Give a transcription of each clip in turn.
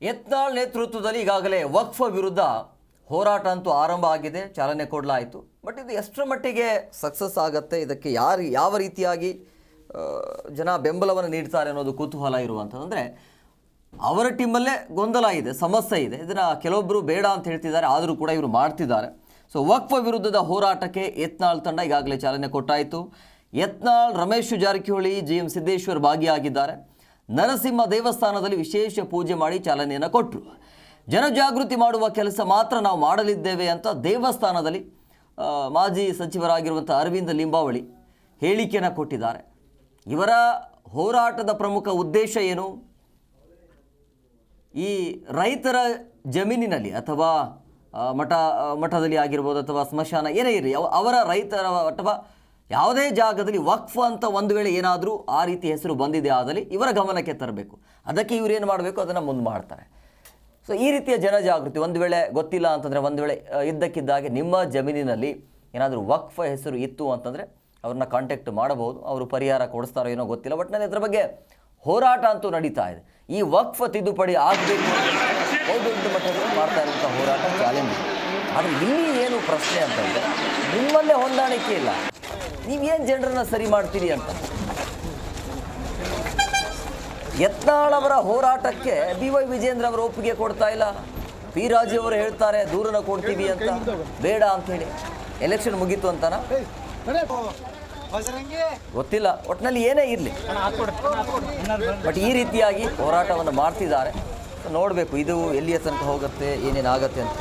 ಯತ್ನಾಳ್ ನೇತೃತ್ವದಲ್ಲಿ ಈಗಾಗಲೇ ವಕ್ಫ್ ವಿರುದ್ಧ ಹೋರಾಟ ಅಂತೂ ಆರಂಭ ಆಗಿದೆ, ಚಾಲನೆ ಕೊಡಲಾಯಿತು. ಬಟ್ ಇದು ಎಷ್ಟರ ಮಟ್ಟಿಗೆ ಸಕ್ಸಸ್ ಆಗುತ್ತೆ, ಇದಕ್ಕೆ ಯಾವ ರೀತಿಯಾಗಿ ಜನ ಬೆಂಬಲವನ್ನು ನೀಡ್ತಾರೆ ಅನ್ನೋದು ಕುತೂಹಲ ಇರುವಂಥದ್ದು. ಅವರ ಟೀಮಲ್ಲೇ ಗೊಂದಲ ಇದೆ, ಸಮಸ್ಯೆ ಇದೆ. ಇದನ್ನು ಕೆಲವೊಬ್ಬರು ಬೇಡ ಅಂತ ಹೇಳ್ತಿದ್ದಾರೆ, ಆದರೂ ಕೂಡ ಇವರು ಮಾಡ್ತಿದ್ದಾರೆ. ಸೊ ವಕ್ಫ್ ವಿರುದ್ಧದ ಹೋರಾಟಕ್ಕೆ ಯತ್ನಾಳ್ ತಂಡ ಈಗಾಗಲೇ ಚಾಲನೆ ಕೊಟ್ಟಾಯಿತು. ಯತ್ನಾಳ್, ರಮೇಶ್ ಜಾರಕಿಹೊಳಿ, GM ಸಿದ್ದೇಶ್ವರ್ ಭಾಗಿಯಾಗಿದ್ದಾರೆ. ನರಸಿಂಹ ದೇವಸ್ಥಾನದಲ್ಲಿ ವಿಶೇಷ ಪೂಜೆ ಮಾಡಿ ಚಾಲನೆಯನ್ನು ಕೊಟ್ಟರು. ಜನಜಾಗೃತಿ ಮಾಡುವ ಕೆಲಸ ಮಾತ್ರ ನಾವು ಮಾಡಲಿದ್ದೇವೆ ಅಂತ ದೇವಸ್ಥಾನದಲ್ಲಿ ಮಾಜಿ ಸಚಿವರಾಗಿರುವಂಥ ಅರವಿಂದ ಲಿಂಬಾವಳಿ ಹೇಳಿಕೆಯನ್ನು ಕೊಟ್ಟಿದ್ದಾರೆ. ಇವರ ಹೋರಾಟದ ಪ್ರಮುಖ ಉದ್ದೇಶ ಏನು? ಈ ರೈತರ ಜಮೀನಿನಲ್ಲಿ ಅಥವಾ ಮಠದಲ್ಲಿ ಆಗಿರ್ಬೋದು ಅಥವಾ ಸ್ಮಶಾನ ಏನೇ ಇರಲಿ, ಅವರ ರೈತರ ಅಥವಾ ಯಾವುದೇ ಜಾಗದಲ್ಲಿ ವಕ್ಫ್ ಅಂತ ಒಂದು ವೇಳೆ ಏನಾದರೂ ಆ ರೀತಿ ಹೆಸರು ಬಂದಿದೆ ಆದಲ್ಲಿ ಇವರ ಗಮನಕ್ಕೆ ತರಬೇಕು. ಅದಕ್ಕೆ ಇವರು ಏನು ಮಾಡಬೇಕು ಅದನ್ನು ಮುಂದೆ ಮಾಡ್ತಾರೆ. ಸೊ ಈ ರೀತಿಯ ಜನಜಾಗೃತಿ, ಒಂದು ವೇಳೆ ಗೊತ್ತಿಲ್ಲ ಅಂತಂದರೆ, ಒಂದು ವೇಳೆ ಇದ್ದಕ್ಕಿದ್ದಾಗೆ ನಿಮ್ಮ ಜಮೀನಿನಲ್ಲಿ ಏನಾದರೂ ವಕ್ಫ್ ಹೆಸರು ಇತ್ತು ಅಂತಂದರೆ ಅವ್ರನ್ನ ಕಾಂಟ್ಯಾಕ್ಟ್ ಮಾಡಬಹುದು. ಅವರು ಪರಿಹಾರ ಕೊಡಿಸ್ತಾರೋ ಏನೋ ಗೊತ್ತಿಲ್ಲ. ಬಟ್ ನಾನು ಇದರ ಬಗ್ಗೆ ಹೋರಾಟ ಅಂತೂ ನಡೀತಾ ಇದೆ. ಈ ವಕ್ಫ್ ತಿದ್ದುಪಡಿ ಆಗಬೇಕು ದೊಡ್ಡ ಮಟ್ಟದಲ್ಲಿ ಮಾಡ್ತಾ ಇರುವಂಥ ಹೋರಾಟ ಚಾಲೆಂಜ್. ಆದರೆ ಇಲ್ಲಿ ಏನು ಪ್ರಶ್ನೆ ಅಂತಂದರೆ, ನಿಮ್ಮಲ್ಲೇ ಹೊಂದಾಣಿಕೆ ಇಲ್ಲ, ನೀವೇನು ಜನರನ್ನ ಸರಿ ಮಾಡ್ತೀರಿ ಅಂತ. ಯತ್ನಾಳ್ ಅವರ ಹೋರಾಟಕ್ಕೆ BY ವಿಜೇಂದ್ರ ಅವರು ಒಪ್ಪಿಗೆ ಕೊಡ್ತಾ ಇಲ್ಲ. P ರಾಜು ಅವರು ಹೇಳ್ತಾರೆ ದೂರನ ಕೊಡ್ತೀವಿ ಅಂತ, ಬೇಡ ಅಂಥೇಳಿ. ಎಲೆಕ್ಷನ್ ಮುಗೀತು ಅಂತನಾ ಗೊತ್ತಿಲ್ಲ, ಒಟ್ಟಿನಲ್ಲಿ ಏನೇ ಇರಲಿ. ಬಟ್ ಈ ರೀತಿಯಾಗಿ ಹೋರಾಟವನ್ನು ಮಾಡ್ತಿದ್ದಾರೆ. ನೋಡಬೇಕು ಇದು ಎಲ್ಲಿಯ ತನಕ ಹೋಗುತ್ತೆ, ಏನೇನಾಗತ್ತೆ ಅಂತ.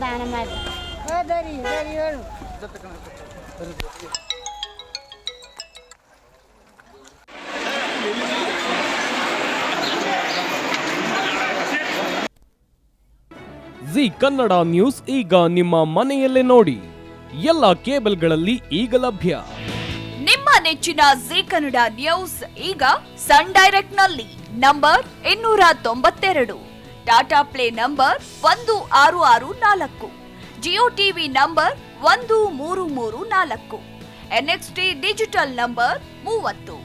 ದಾನ ಮಾಡಿ ಜಿ ಕನ್ನಡ ನ್ಯೂಸ್ ಈಗ ನಿಮ್ಮ ಮನೆಯಲ್ಲೇ ನೋಡಿ. ಎಲ್ಲ ಕೇಬಲ್ಗಳಲ್ಲಿ ಈಗ ಲಭ್ಯ. ನಿಮ್ಮ ನೆಚ್ಚಿನ ಜಿ ಕನ್ನಡ ನ್ಯೂಸ್ ಈಗ ಸನ್ ಡೈರೆಕ್ಟ್ ನಲ್ಲಿ number 292, Tata play number 1664, Jio TV number 1334, NXT digital number 30,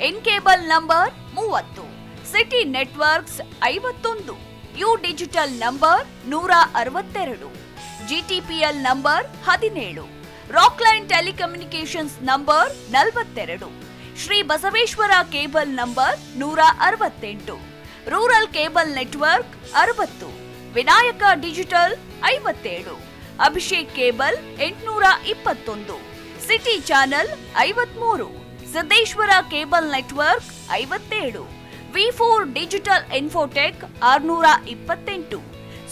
in cable number 30, city networks 51, U digital number 162, GTPL number 17, Rockline telecommunications number 42, Shri Basaveshwara cable number 168, rural cable network 60, Vinayaka digital 57, Abhishek cable 821, city channel 53, Siddeshwara cable network 57, V4 digital Infotech 628,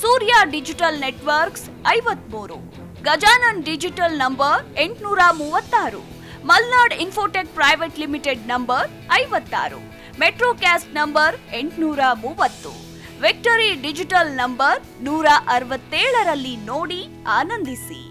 Surya digital networks 53, Gajanan digital number 836, Malnad Infotech Private Limited number 56, Metrocast number 830, Victory digital number 167ರಲ್ಲಿ ನೋಡಿ ಆನಂದಿಸಿ.